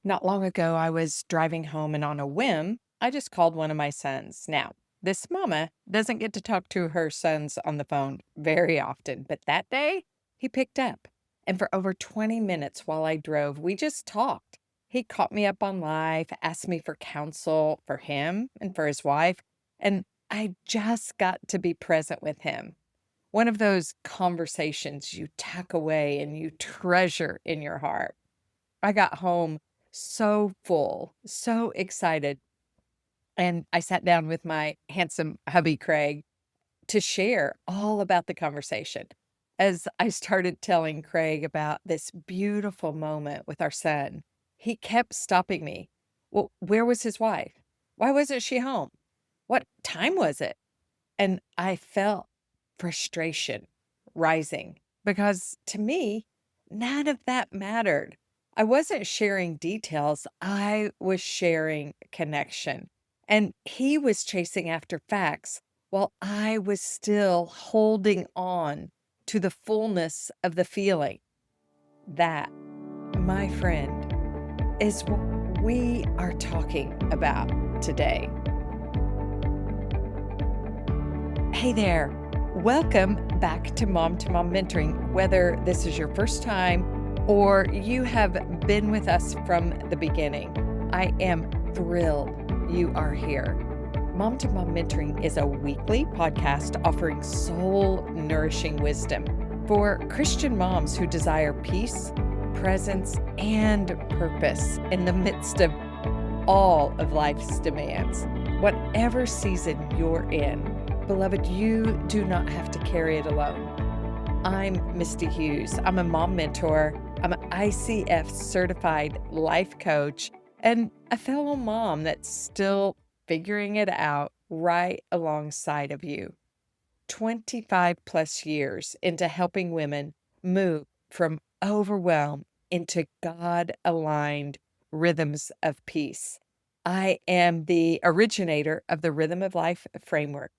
Not long ago, I was driving home and on a whim, I just called one of my sons. Now, this mama doesn't get to talk to her sons on the phone very often, but that day he picked up. And for over 20 minutes while I drove, we just talked. He caught me up on life, asked me for counsel for him and for his wife, and I just got to be present with him. One of those conversations you tuck away and you treasure in your heart. I got home so full, so excited, and I sat down with my handsome hubby, Craig, to share all about the conversation. As I started telling Craig about this beautiful moment with our son, he kept stopping me. Well, where was his wife? Why wasn't she home? What time was it? And I felt frustration rising because to me, none of that mattered. I wasn't sharing details, I was sharing connection. And he was chasing after facts while I was still holding on to the fullness of the feeling. That, my friend, is what we are talking about today. Hey there. Welcome back to Mom2Mom Mentoring. Whether this is your first time or you have been with us from the beginning, I am thrilled you are here. Mom2Mom Mentoring is a weekly podcast offering soul nourishing wisdom for Christian moms who desire peace, presence, and purpose in the midst of all of life's demands. Whatever season you're in, beloved, you do not have to carry it alone. I'm Misty Hughes. I'm a mom mentor. I'm an ICF certified life coach and a fellow mom that's still figuring it out right alongside of you. 25 plus years into helping women move from overwhelm into God aligned rhythms of peace. I am the originator of the Rhythm of Life framework,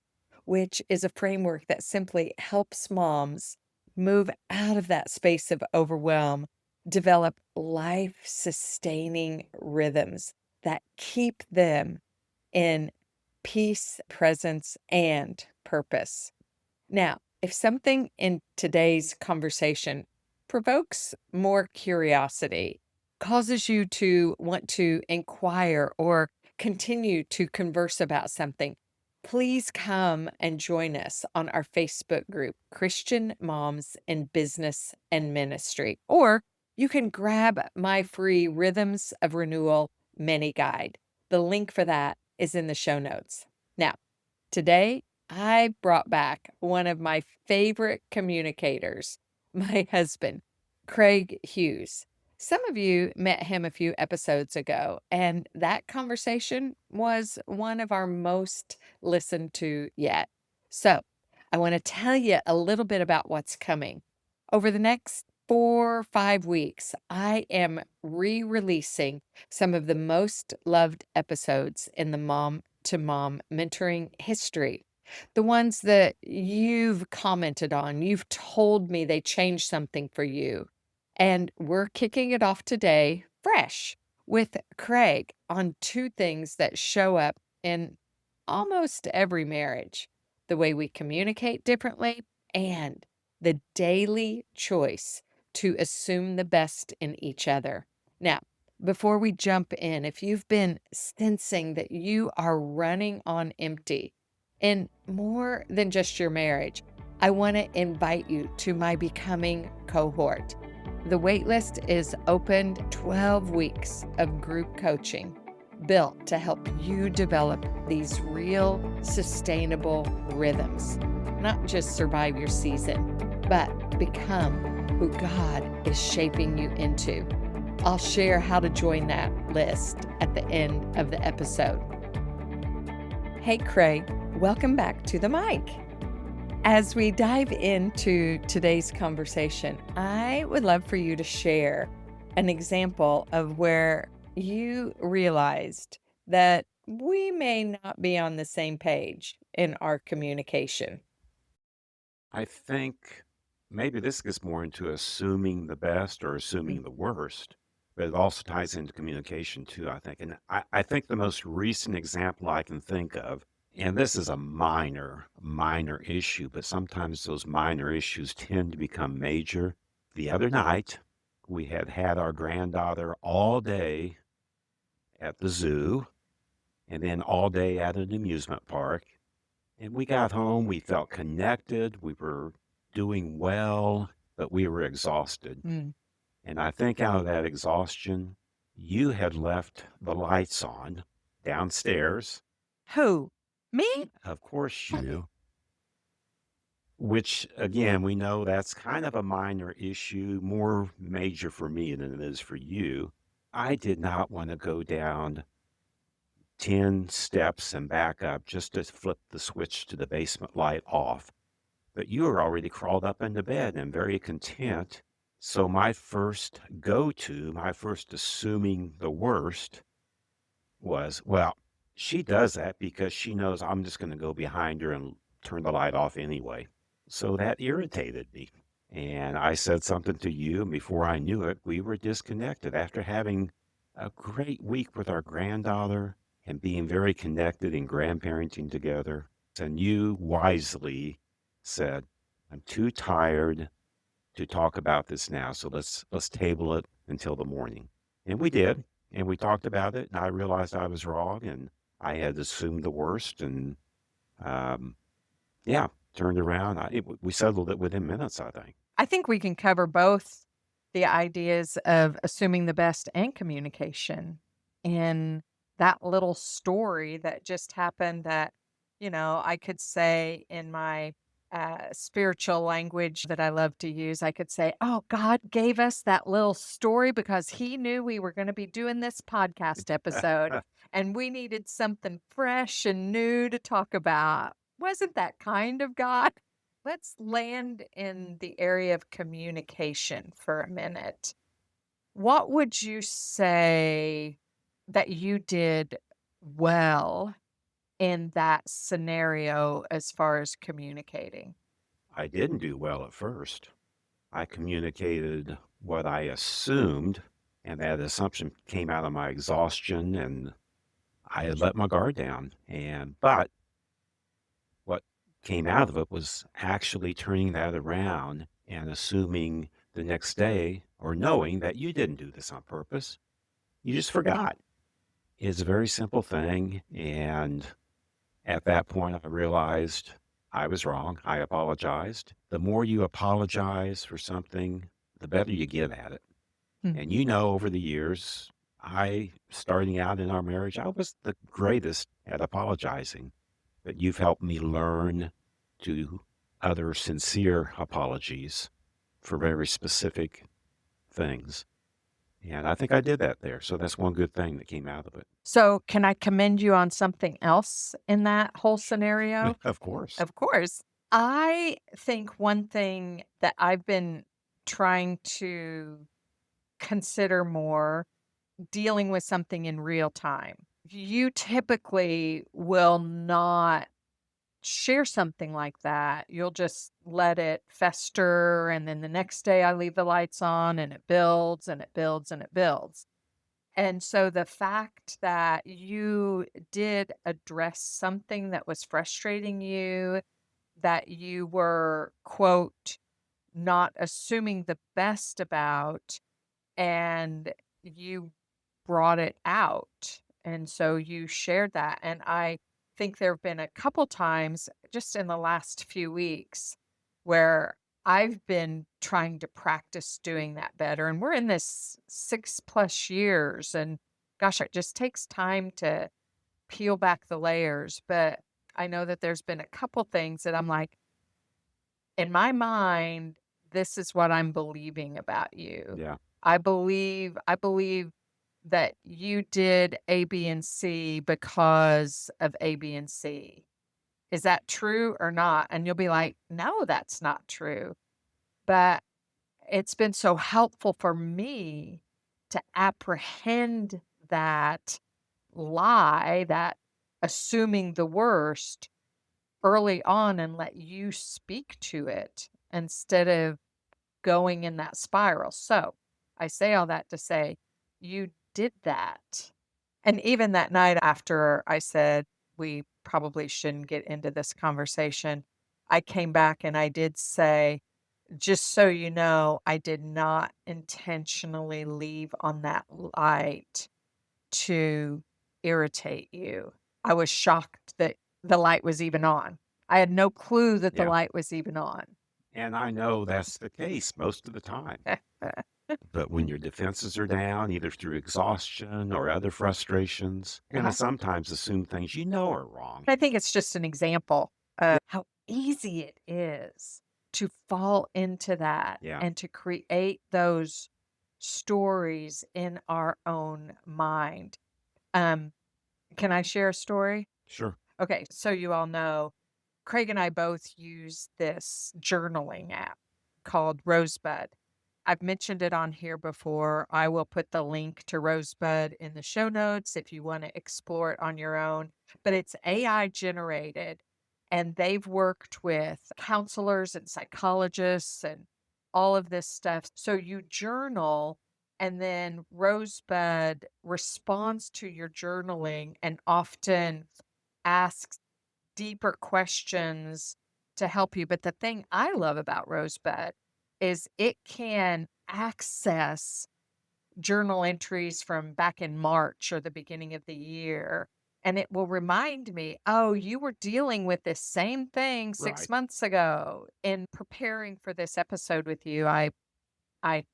which is a framework that simply helps moms move out of that space of overwhelm, develop life sustaining rhythms that keep them in peace, presence, and purpose. Now, if something in today's conversation provokes more curiosity, causes you to want to inquire or continue to converse about something, please come and join us on our Facebook group, Christian Moms in Business and Ministry. Or you can grab my free Rhythms of Renewal mini guide. The link for that is in the show notes. Now, today I brought back one of my favorite communicators, my husband, Craig Hughes. Some of you met him a few episodes ago, and that conversation was one of our most listened to yet. So, I want to tell you a little bit about what's coming. Over the next 4 or 5 weeks, I am re releasing some of the most loved episodes in the Mom2Mom mentoring history. The ones that you've commented on, you've told me they changed something for you. And we're kicking it off today, fresh, with Craig on two things that show up in almost every marriage: the way we communicate differently and the daily choice to assume the best in each other. Now, before we jump in, if you've been sensing that you are running on empty in more than just your marriage, I want to invite you to my Becoming cohort. The waitlist is opened. 12 weeks of group coaching built to help you develop these real sustainable rhythms, not just survive your season, but become who God is shaping you into. I'll share how to join that list at the end of the episode. Hey, Craig, welcome back to the mic. As we dive into today's conversation, I would love for you to share an example of where you realized that we may not be on the same page in our communication. I think maybe this gets more into assuming the best or assuming the worst, but it also ties into communication too, I think. And I think the most recent example I can think of, and this is a minor issue, but sometimes those minor issues tend to become major. The other night, we had our granddaughter all day at the zoo and then all day at an amusement park. And we got home, we felt connected, we were doing well, but we were exhausted. Mm. And I think out of that exhaustion, you had left the lights on downstairs. Who? Me? Of course, you, which again, we know that's kind of a minor issue, more major for me than it is for you. I did not want to go down 10 steps and back up just to flip the switch to the basement light off. But you were already crawled up into bed and very content. So my first go-to, my first assuming the worst was, well, she does that because she knows I'm just going to go behind her and turn the light off anyway. So that irritated me. And I said something to you, and before I knew it, we were disconnected after having a great week with our granddaughter and being very connected in grandparenting together. And you wisely said, I'm too tired to talk about this now, so let's table it until the morning. And we did, and we talked about it, and I realized I was wrong, and I had assumed the worst, and um, yeah, turned around. We settled it within minutes, I think. I think we can cover both the ideas of assuming the best and communication in that little story that just happened that, I could say in my spiritual language that I love to use, I could say, oh, God gave us that little story because he knew we were going to be doing this podcast episode and we needed something fresh and new to talk about. Wasn't that kind of God? Let's land in the area of communication for a minute. What would you say that you did well in that scenario as far as communicating? I didn't do well at first. I communicated what I assumed, and that assumption came out of my exhaustion, and I had let my guard down. But what came out of it was actually turning that around and assuming the next day or knowing that you didn't do this on purpose. You just forgot. It's a very simple thing. And at that point, I realized I was wrong. I apologized. The more you apologize for something, the better you get at it. And Mhm. over the years, starting out in our marriage, I was the greatest at apologizing. But you've helped me learn to utter sincere apologies for very specific things. And I think I did that there. So that's one good thing that came out of it. So, can I commend you on something else in that whole scenario? Of course. Of course. I think one thing that I've been trying to consider more dealing with something in real time. You typically will not share something like that. You'll just let it fester. And then the next day I leave the lights on and it builds and it builds and it builds. And so the fact that you did address something that was frustrating you, that you were, quote, not assuming the best about, and you brought it out. And so you shared that. And I think there have been a couple times just in the last few weeks where I've been trying to practice doing that better. And we're in this 6+ years. And gosh, it just takes time to peel back the layers. But I know that there's been a couple things that I'm like, in my mind, this is what I'm believing about you. Yeah. I believe that you did A, B, and C because of A, B, and C. Is that true or not? And you'll be like, no, that's not true. But it's been so helpful for me to apprehend that lie, that assuming the worst early on and let you speak to it instead of going in that spiral. So I say all that to say, you did that. And even that night after I said, we probably shouldn't get into this conversation, I came back and I did say, just so you know, I did not intentionally leave on that light to irritate you. I was shocked that the light was even on. I had no clue that the Yeah. light was even on. And I know that's the case most of the time. But when your defenses are down, either through exhaustion or other frustrations, you're going to sometimes assume things you know are wrong. I think it's just an example of how easy it is to fall into that Yeah. and to create those stories in our own mind. Can I share a story? Sure. Okay, so you all know, Craig and I both use this journaling app called Rosebud. I've mentioned it on here before. I will put the link to Rosebud in the show notes if you want to explore it on your own. But it's AI generated, and they've worked with counselors and psychologists and all of this stuff. So you journal, and then Rosebud responds to your journaling and often asks deeper questions to help you. But the thing I love about Rosebud is it can access journal entries from back in March or the beginning of the year. And it will remind me, oh, you were dealing with this same thing 6 months ago. In preparing for this episode with you, I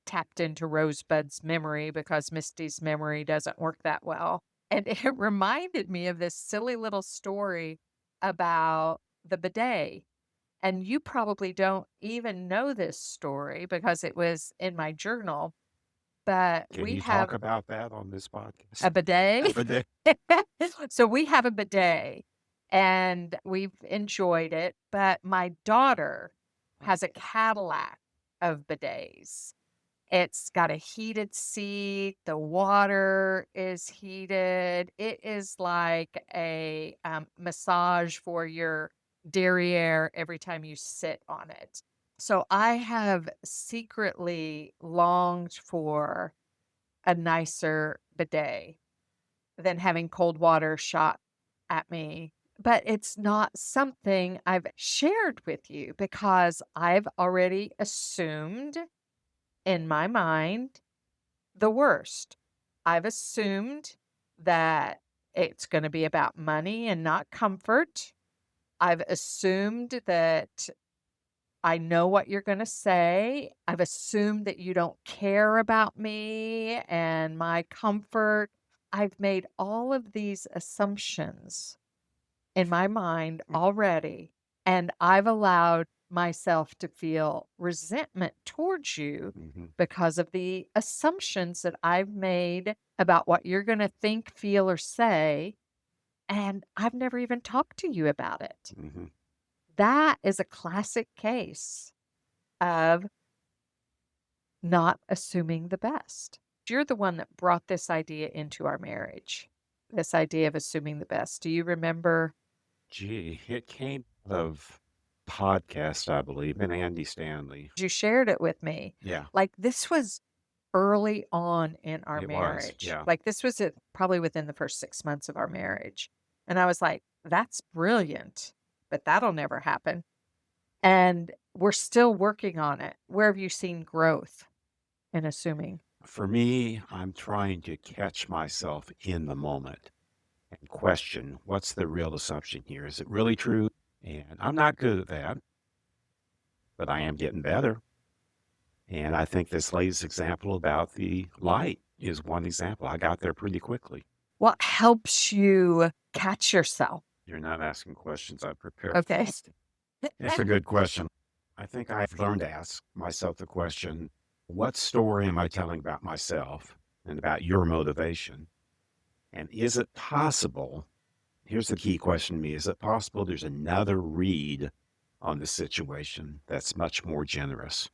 tapped into Rosebud's memory because Misty's memory doesn't work that well. And it reminded me of this silly little story about the bidet. And you probably don't even know this story because it was in my journal, but Can we you talk have about that on this podcast? a bidet. Bidet. So we have a bidet and we've enjoyed it, but my daughter has a Cadillac of bidets. It's got a heated seat. The water is heated. It is like a massage for your derriere every time you sit on it. So I have secretly longed for a nicer bidet than having cold water shot at me. But it's not something I've shared with you because I've already assumed in my mind the worst. I've assumed that it's going to be about money and not comfort. I've assumed that I know what you're going to say. I've assumed that you don't care about me and my comfort. I've made all of these assumptions in my mind already, and I've allowed myself to feel resentment towards you because of the assumptions that I've made about what you're going to think, feel, or say. And I've never even talked to you about it. That is a classic case of not assuming the best. You're the one that brought this idea into our marriage, this idea of assuming the best. Do you remember? Gee, it came out of podcast, I believe, and Andy Stanley. You shared it with me. Yeah, Like this was early on in our it was. marriage. Yeah. Like this was probably within the first 6 months of our marriage. And I was like, that's brilliant, but that'll never happen. And we're still working on it. Where have you seen growth in assuming? For me, I'm trying to catch myself in the moment and question what's the real assumption here? Is it really true? And I'm not good at that, but I am getting better. And I think this latest example about the light is one example. I got there pretty quickly. What helps you catch yourself? You're not asking questions I prepared. Okay. That's a good question. I think I've learned to ask myself the question, what story am I telling about myself and about your motivation? And is it possible? Here's the key question to me. Is it possible there's another read on the situation that's much more generous?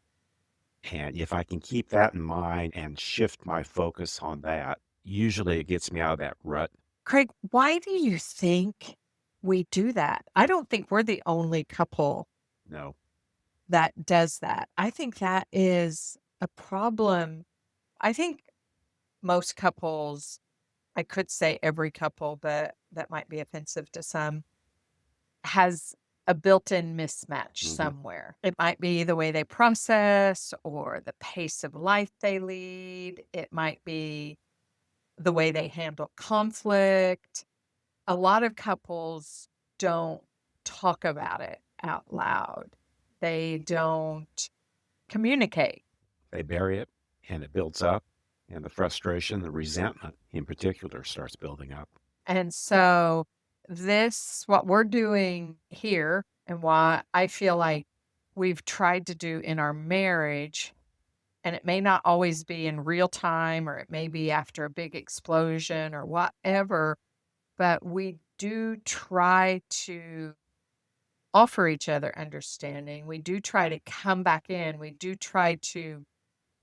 And if I can keep that in mind and shift my focus on that, usually it gets me out of that rut. Craig, why do you think we do that? I don't think we're the only couple No. that does that. I think that is a problem. I think most couples, I could say every couple, but that might be offensive to some, has a built-in mismatch Mhm. somewhere. It might be the way they process or the pace of life they lead. It might be the way they handle conflict. A lot of couples don't talk about it out loud. They don't communicate. They bury it, and it builds up, and the frustration, the resentment in particular starts building up. And so what we're doing here and what I feel like we've tried to do in our marriage, and it may not always be in real time or it may be after a big explosion or whatever, but we do try to offer each other understanding. We do try to come back in. We do try to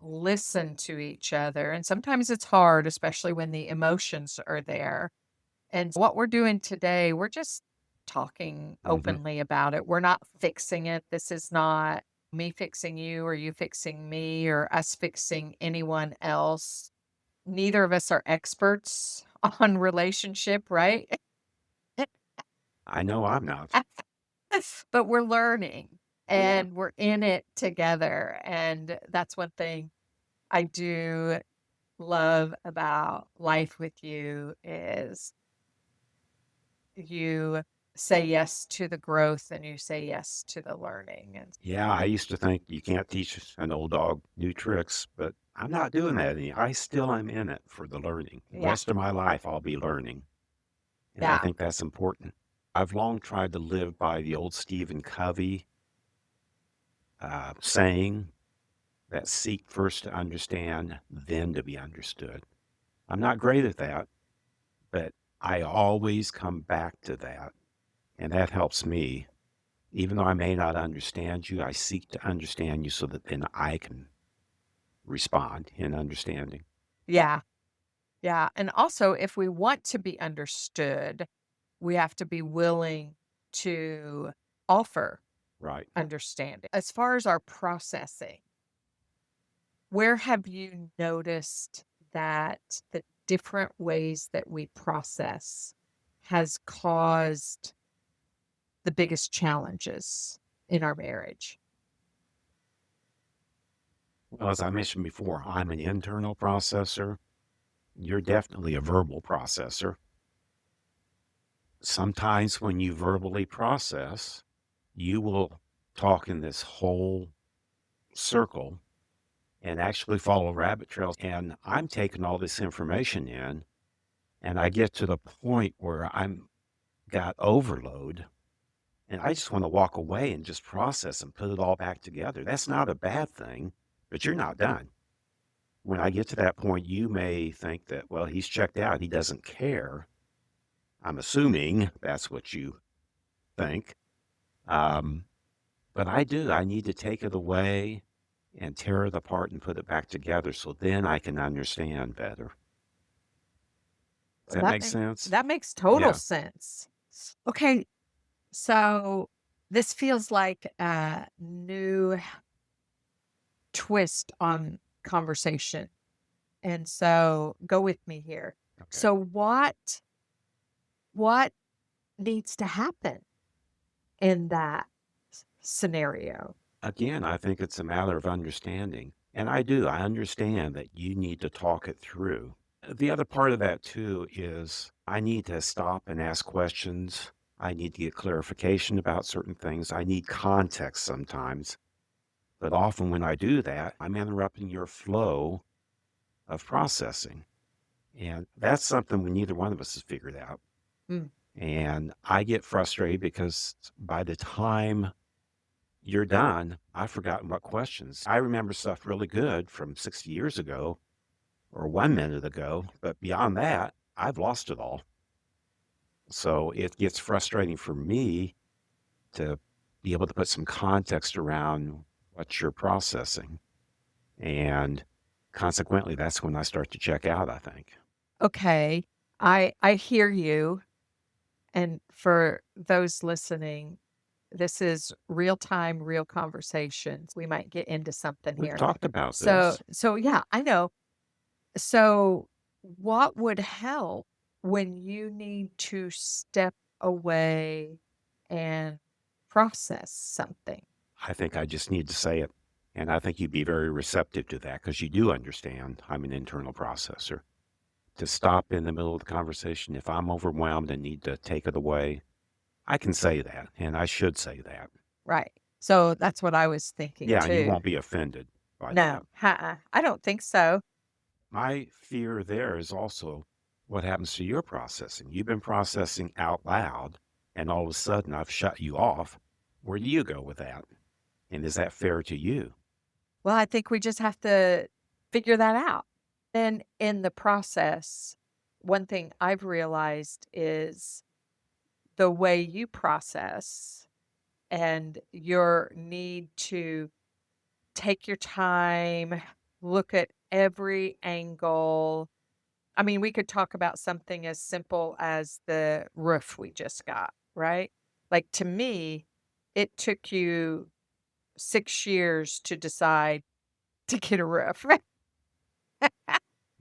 listen to each other. And sometimes it's hard, especially when the emotions are there. And what we're doing today, we're just talking Mhm. openly about it. We're not fixing it. This is not me fixing you or you fixing me or us fixing anyone else. Neither of us are experts on relationship, right? I know I'm not. But we're learning Yeah. and we're in it together. And that's one thing I do love about life with you is you say yes to the growth and you say yes to the learning. And Yeah, I used to think you can't teach an old dog new tricks, but I'm not doing that I still am in it for the learning. The yeah, rest of my life, I'll be learning, and I yeah, think that's important. I've long tried to live by the old Stephen Covey saying that seek first to understand, then to be understood. I'm not great at that, but I always come back to that, and that helps me. Even though I may not understand you, I seek to understand you so that then I can respond in understanding. yeah, yeah. And also, if we want to be understood, we have to be willing to offer Right. understanding. As far as our processing, where have you noticed that the different ways that we process has caused the biggest challenges in our marriage? Well, as I mentioned before, I'm an internal processor. You're definitely a verbal processor. Sometimes when you verbally process, you will talk in this whole circle and actually follow rabbit trails. And I'm taking all this information in, and I get to the point where I'm got overload, and I just want to walk away and just process and put it all back together. That's not a bad thing, but you're not done. When I get to that point, you may think that, well, he's checked out. He doesn't care. I'm assuming that's what you think. Um, but I do. I need to take it away and tear it apart and put it back together so then I can understand better. Does that make sense? That makes total Yeah. sense. Okay, so this feels like a new twist on conversation. And so go with me here. Okay. So what needs to happen in that scenario? Again, I think it's a matter of understanding. And I do. I understand that you need to talk it through. The other part of that, too, is I need to stop and ask questions. I need to get clarification about certain things. I need context sometimes. But often when I do that, I'm interrupting your flow of processing. And that's something we neither one of us has figured out. Mm, And I get frustrated because by the time you're done, I've forgotten what questions. I remember stuff really good from 60 years ago or 1 minute ago, but beyond that, I've lost it all. So it gets frustrating for me to be able to put some context around what you're processing. And consequently, that's when I start to check out, I think. okay. I hear you. And for those listening, this is real time, real conversations. We might get into something We've here. talked about So this. so yeah, I know. So what would help when you need to step away and process something? I think I just need to say it. And I think you'd be very receptive to that because you do understand I'm an internal processor. To stop in the middle of the conversation, if I'm overwhelmed and need to take it away, I can say that, and I should say that. Right. So that's what I was thinking Yeah, and you too. won't be offended by that. No, I don't think so. My fear there is also what happens to your processing. You've been processing out loud, and all of a sudden I've shut you off. Where do you go with that? And is that fair to you? Well, I think we just have to figure that out. Then in the process, one thing I've realized is the way you process and your need to take your time, look at every angle. I mean, we could talk about something as simple as the roof we just got, right? Like to me, it took you 6 years to decide to get a roof.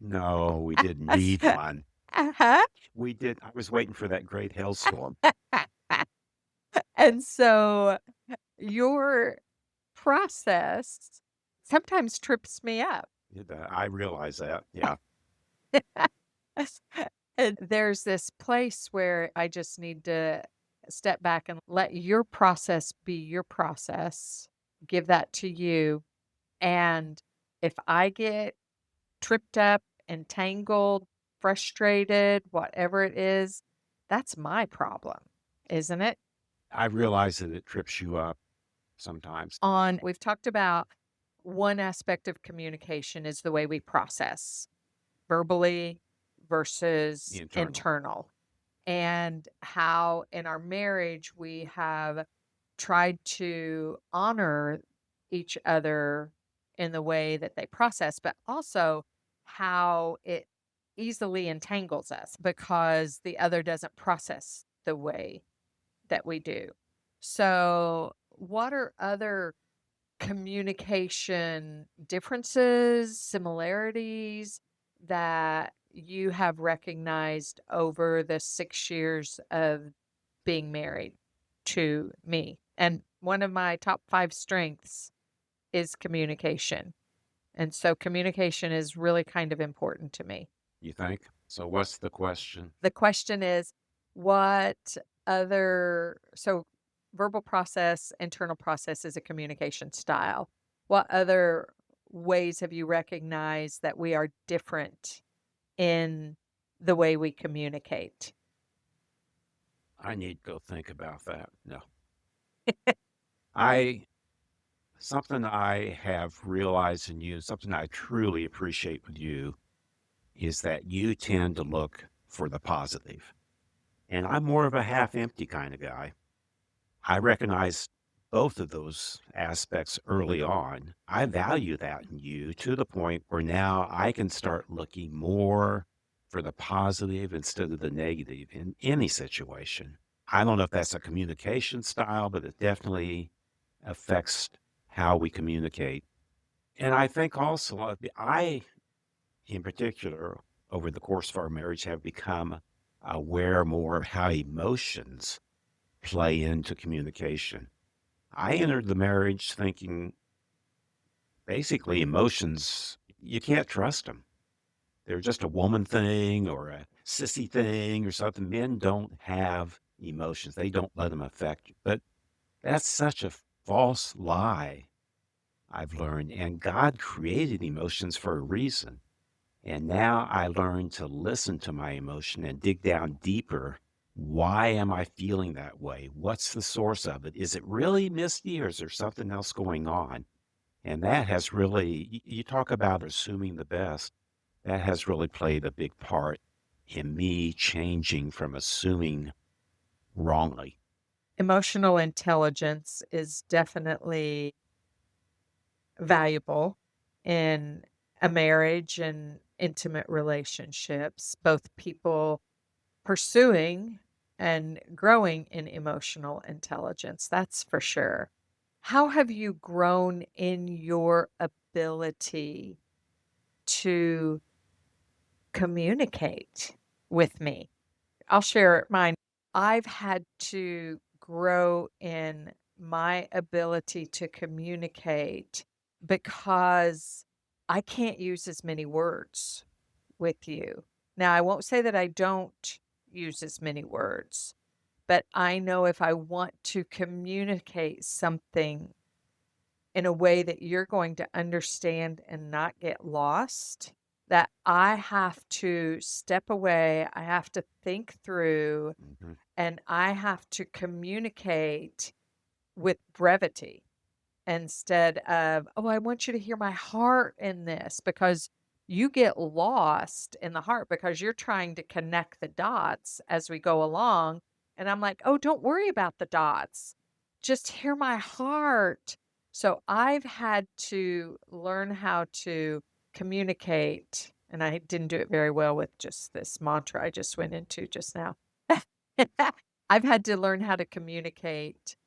No, we didn't need one. Uh-huh. We did. I was waiting for that great hailstorm. And so your process sometimes trips me up. I realize that. Yeah. And there's this place where I just need to step back and let your process be your process, give that to you. And if I get tripped up, entangled, frustrated, whatever it is, that's my problem, isn't it? I realize that it trips you up sometimes. We've talked about one aspect of communication is the way we process verbally versus Internal. internal, and how in our marriage we have tried to honor each other in the way that they process, but also how it easily entangles us because the other doesn't process the way that we do. So, what are other communication differences, similarities that you have recognized over the 6 years of being married to me? And one of my top 5 strengths is communication, and so communication is really kind of important to me. You think? So what's the question? The question is, what verbal process, internal process is a communication style. What other ways have you recognized that we are different in the way we communicate? I need to go think about that. No. I Something I have realized in you, something I truly appreciate with you is that you tend to look for the positive. And I'm more of a half empty kind of guy. I recognize both of those aspects early on. I value that in you to the point where now I can start looking more for the positive instead of the negative in any situation. I don't know if that's a communication style, but it definitely affects how we communicate. And I think also, in particular, over the course of our marriage, have become aware more of how emotions play into communication. I entered the marriage thinking basically emotions, you can't trust them. They're just a woman thing or a sissy thing or something. Men don't have emotions, they don't let them affect you. But that's such a false lie, I've learned. And God created emotions for a reason. And now I learn to listen to my emotion and dig down deeper. Why am I feeling that way? What's the source of it? Is it really Misty or is there something else going on? And that has really, you talk about assuming the best, that has really played a big part in me changing from assuming wrongly. Emotional intelligence is definitely valuable in a marriage and intimate relationships, both people pursuing and growing in emotional intelligence, that's for sure. How have you grown in your ability to communicate with me. I'll share mine. I've had to grow in my ability to communicate because I can't use as many words with you. Now, I won't say that I don't use as many words, but I know if I want to communicate something in a way that you're going to understand and not get lost, that I have to step away, I have to think through, Mhm. and I have to communicate with brevity instead of, "Oh, I want you to hear my heart in this," because you get lost in the heart because you're trying to connect the dots as we go along. And I'm like, "Oh, don't worry about the dots. Just hear my heart." So I've had to learn how to communicate, and I didn't do it very well with just this mantra I just went into just now. I've had to learn how to communicate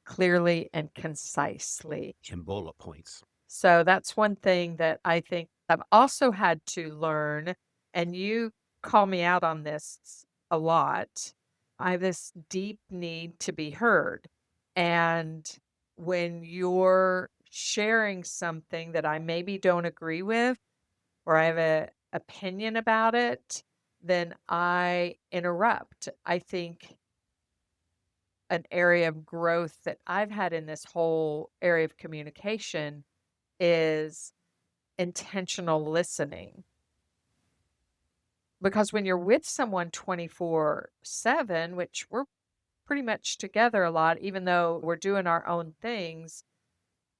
clearly and concisely. In bullet points. So that's one thing that I think I've also had to learn, and you call me out on this a lot. I have this deep need to be heard. And when you're sharing something that I maybe don't agree with, or I have a opinion about it, then I interrupt. I think an area of growth that I've had in this whole area of communication is intentional listening. Because when you're with someone 24/7, which we're pretty much together a lot, even though we're doing our own things,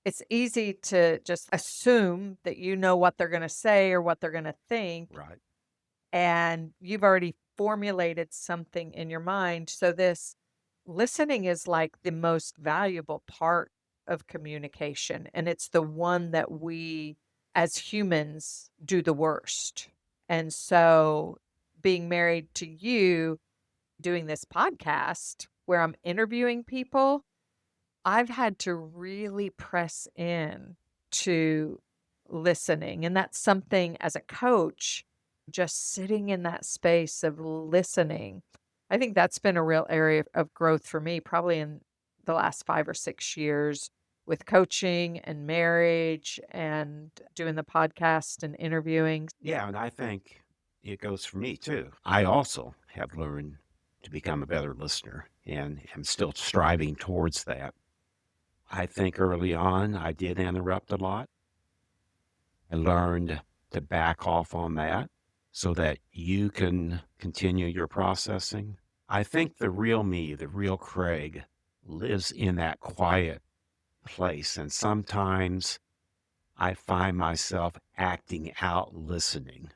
it's easy to just assume that you know what they're going to say or what they're going to think, Right. and you've already formulated something in your mind. So this listening is like the most valuable part of communication, and it's the one that we as humans do the worst. And so being married to you, doing this podcast where I'm interviewing people, I've had to really press in to listening, and that's something as a coach, just sitting in that space of listening. I think that's been a real area of growth for me, probably in the last 5 or 6 years with coaching and marriage and doing the podcast and interviewing. Yeah, and I think it goes for me too. I also have learned to become a better listener and am still striving towards that. I think early on I did interrupt a lot. I learned to back off on that so that you can continue your processing. I think the real me, the real Craig, lives in that quiet place. And sometimes I find myself acting out listening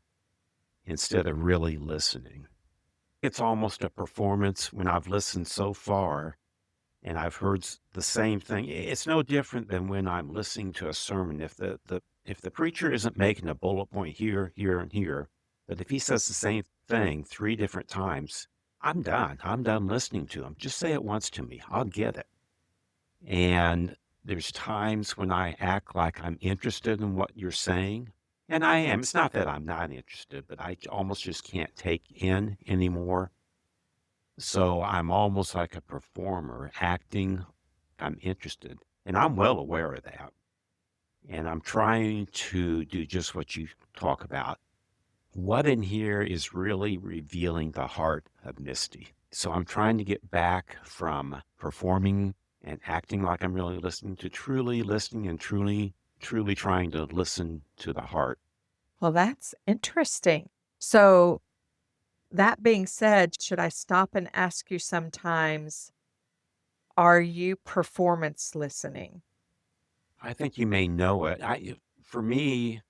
instead of really listening. It's almost a performance when I've listened so far and I've heard the same thing. It's no different than when I'm listening to a sermon. If the preacher isn't making a bullet point here, here, and here, but if he says the same thing 3 different times, I'm done. I'm done listening to him. Just say it once to me. I'll get it. And there's times when I act like I'm interested in what you're saying, and I am. It's not that I'm not interested, but I almost just can't take in anymore. So I'm almost like a performer acting I'm interested, and I'm well aware of that. And I'm trying to do just what you talk about. What in here is really revealing the heart of Misty? So I'm trying to get back from performing and acting like I'm really listening to truly listening and truly, truly trying to listen to the heart. Well, that's interesting. So, that being said, should I stop and ask you sometimes, are you performance listening? I think you may know it. For me,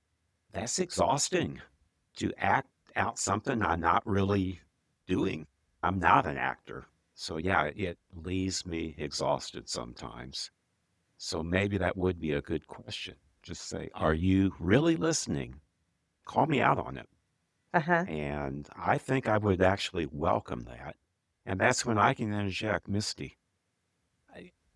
that's exhausting to act out something I'm not really doing. I'm not an actor. So yeah, it leaves me exhausted sometimes. So maybe that would be a good question. Just say, are you really listening? Call me out on it. Uh-huh. And I think I would actually welcome that. And that's when I can interject, Misty,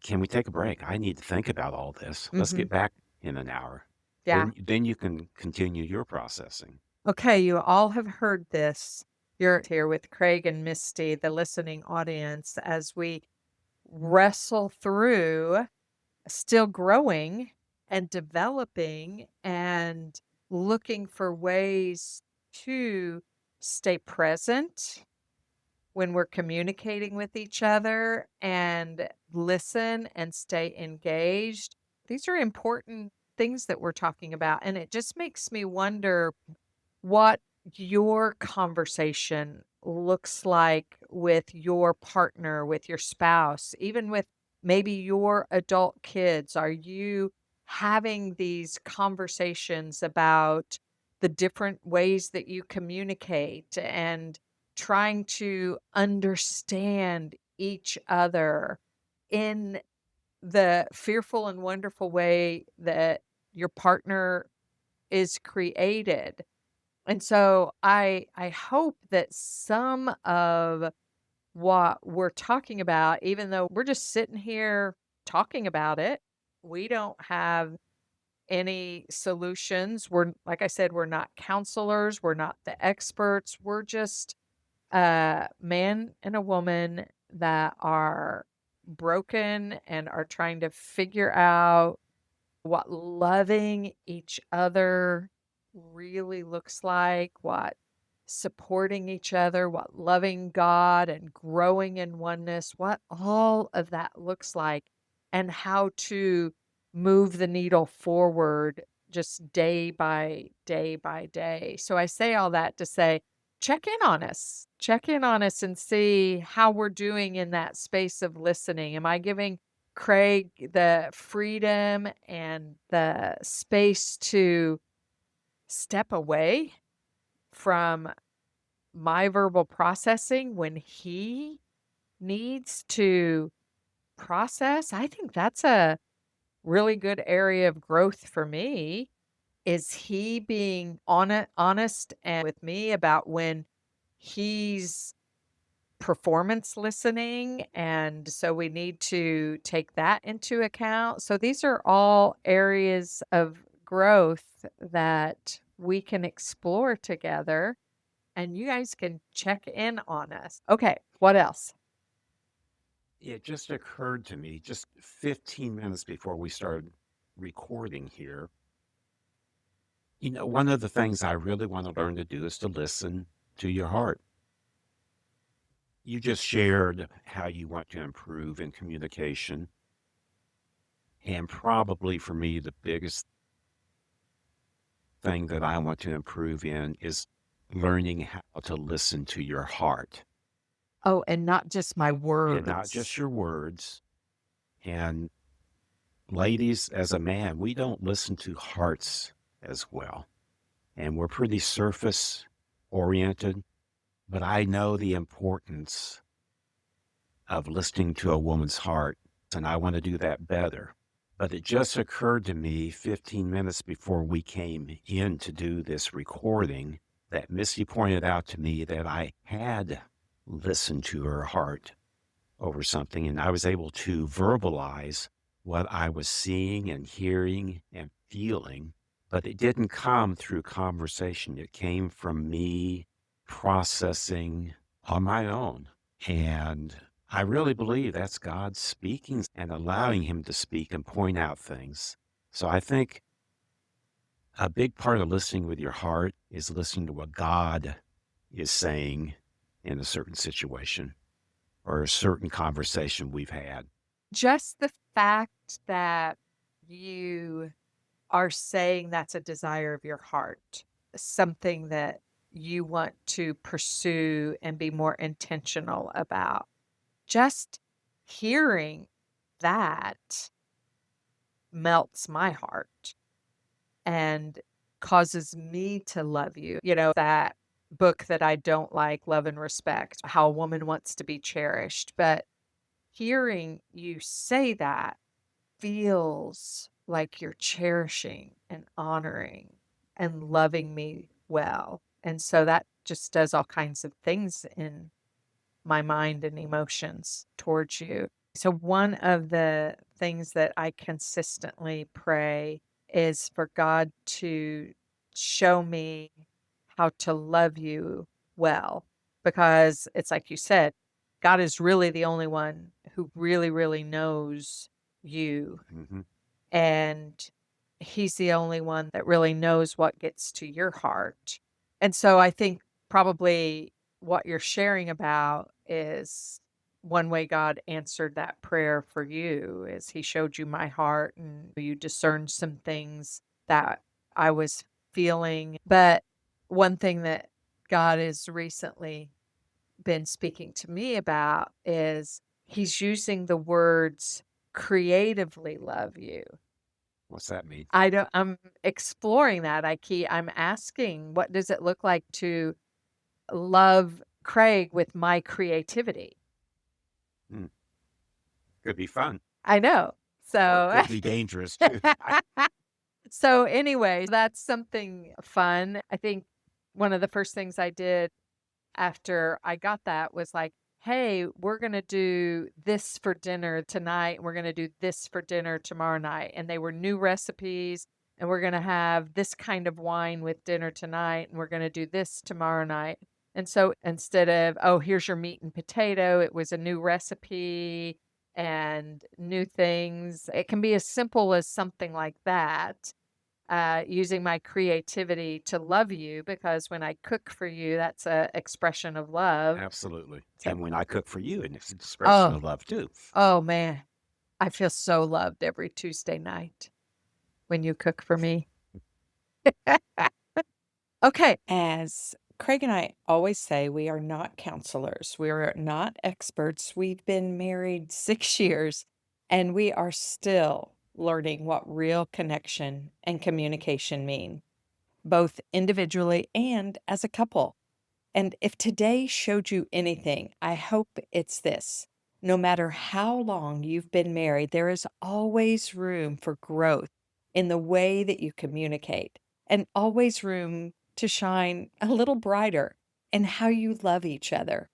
can we take a break? I need to think about all this. Let's Mhm. get back in an hour. Yeah. Then you can continue your processing. Okay, you all have heard this. You're here with Craig and Misty, the listening audience, as we wrestle through still growing and developing and looking for ways to stay present when we're communicating with each other and listen and stay engaged. These are important things that we're talking about. And it just makes me wonder what your conversation looks like with your partner, with your spouse, even with maybe your adult kids. Are you having these conversations about the different ways that you communicate and trying to understand each other in the fearful and wonderful way that your partner is created? And so I hope that some of what we're talking about, even though we're just sitting here talking about it, we don't have any solutions. We're, like I said, we're not counselors, we're not the experts. We're just a man and a woman that are broken and are trying to figure out what loving each other really looks like, what supporting each other, what loving God and growing in oneness, what all of that looks like, and how to move the needle forward just day by day by day. So I say all that to say, check in on us. Check in on us and see how we're doing in that space of listening. Am I giving Craig the freedom and the space to step away from my verbal processing when he needs to process? I think that's a really good area of growth for me. Is he being honest and with me about when he's performance listening, and so we need to take that into account. So these are all areas of growth that we can explore together, and you guys can check in on us. Okay, what else? It just occurred to me just 15 minutes before we started recording here. One of the things I really want to learn to do is to listen to your heart. You just shared how you want to improve in communication. And probably for me, the biggest thing that I want to improve in is learning how to listen to your heart Oh, and not just my and not just words. your words. And ladies, as a man, we don't listen to hearts as well. And we're pretty surface oriented, but I know the importance of listening to a woman's heart, and I want to do that better. But it just occurred to me 15 minutes before we came in to do this recording that Misty pointed out to me that I had listened to her heart over something, and I was able to verbalize what I was seeing and hearing and feeling, but it didn't come through conversation. It came from me processing on my own. And I really believe that's God speaking and allowing him to speak and point out things. So I think a big part of listening with your heart is listening to what God is saying in a certain situation or a certain conversation we've had. Just the fact that you are saying that's a desire of your heart, something that you want to pursue and be more intentional about. Just hearing that melts my heart and causes me to love you. You know, that book that I don't like, Love and Respect, How a Woman Wants to Be Cherished. But hearing you say that feels like you're cherishing and honoring and loving me well. And so that just does all kinds of things in my mind and emotions towards you. So, one of the things that I consistently pray is for God to show me how to love you well. Because it's like you said, God is really the only one who really, really knows you. Mhm. And he's the only one that really knows what gets to your heart. And so I think probably what you're sharing about is one way God answered that prayer for you is he showed you my heart and you discerned some things that I was feeling. But one thing that God has recently been speaking to me about is he's using the words creatively love you. What's that mean? I'm exploring that. I'm asking, what does it look like to love Craig with my creativity? Mm, could be fun, I know. or it So could be dangerous too. so anyway, that's something fun. I think one of the first things I did after I got that was like, "Hey, we're gonna do this for dinner tonight, and we're gonna do this for dinner tomorrow night." And they were new recipes, and we're gonna have this kind of wine with dinner tonight, and we're gonna do this tomorrow night. And so instead of, "Oh, here's your meat and potato," it was a new recipe and new things. It can be as simple as something like that, using my creativity to love you because when I cook for you, that's a expression of love. Absolutely. So, And when I cook for you, and it's an expression oh, of love too. oh man, I feel so loved every Tuesday night when you cook for me. Okay, as Craig and I always say, we are not counselors. We are not experts. We've been married 6 years and we are still learning what real connection and communication mean, both individually and as a couple. And if today showed you anything, I hope it's this. No matter how long you've been married, there is always room for growth in the way that you communicate, and always room to shine a little brighter in how you love each other.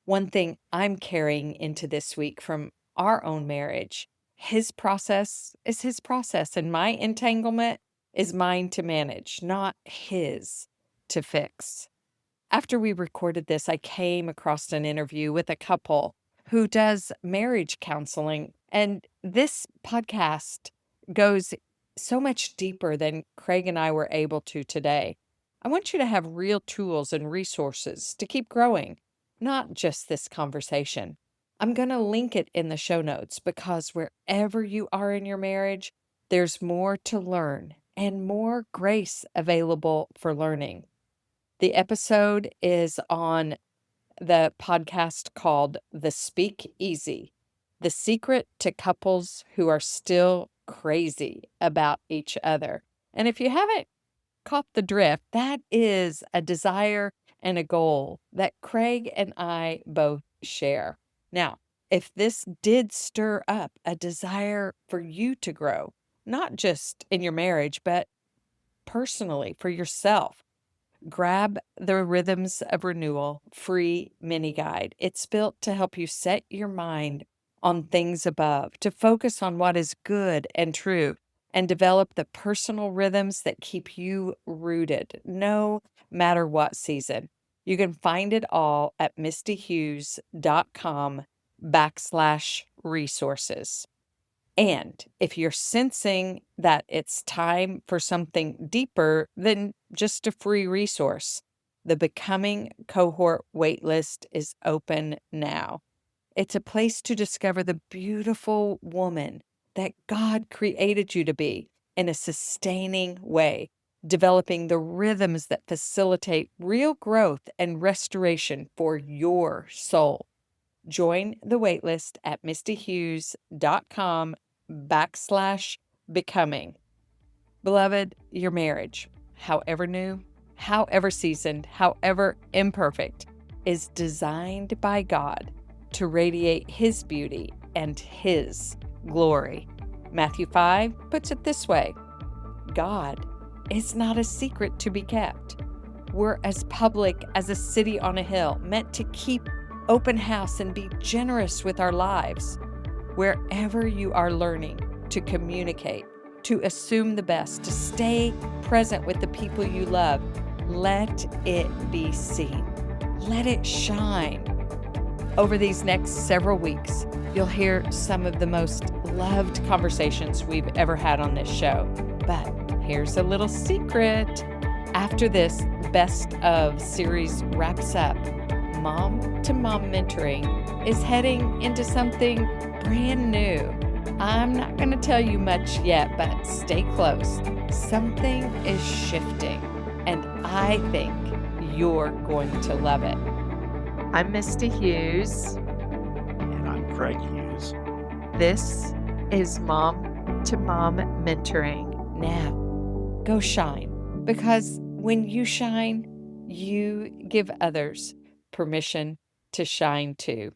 One thing I'm carrying into this week from our own marriage, his process is his process, and my entanglement is mine to manage, not his to fix. After we recorded this, I came across an interview with a couple who does marriage counseling. And this podcast goes so much deeper than Craig and I were able to today. I want you to have real tools and resources to keep growing, not just this conversation. I'm going to link it in the show notes because wherever you are in your marriage, there's more to learn and more grace available for learning. The episode is on the podcast called The Speak Easy, the secret to couples who are still crazy about each other. And if you haven't caught the drift, that is a desire and a goal that Craig and I both share. Now, if this did stir up a desire for you to grow, not just in your marriage, but personally for yourself, grab the Rhythms of Renewal free mini guide. It's built to help you set your mind on things above, to focus on what is good and true, and develop the personal rhythms that keep you rooted, no matter what season. You can find it all at mistyhughes.com/resources. And if you're sensing that it's time for something deeper than just a free resource, the Becoming cohort waitlist is open now. It's a place to discover the beautiful woman that God created you to be in a sustaining way, developing the rhythms that facilitate real growth and restoration for your soul. Join the waitlist at mistyhughes.com/becoming. Beloved, your marriage, however new, however seasoned, however imperfect, is designed by God to radiate His beauty and His glory. Matthew 5 puts it this way: God is not a secret to be kept. We're as public as a city on a hill, meant to keep open house and be generous with our lives. Wherever you are learning to communicate, to assume the best, to stay present with the people you love, Let it be seen. Let it shine. Over these next several weeks, you'll hear some of the most loved conversations we've ever had on this show. But here's a little secret. After this best of series wraps up, Mom2Mom Mentoring is heading into something brand new. I'm not going to tell you much yet, but stay close. Something is shifting, and I think you're going to love it. I'm Misty Hughes. And I'm Craig Hughes. This is Mom2Mom Mentoring. Now, go shine, because when you shine, you give others permission to shine too.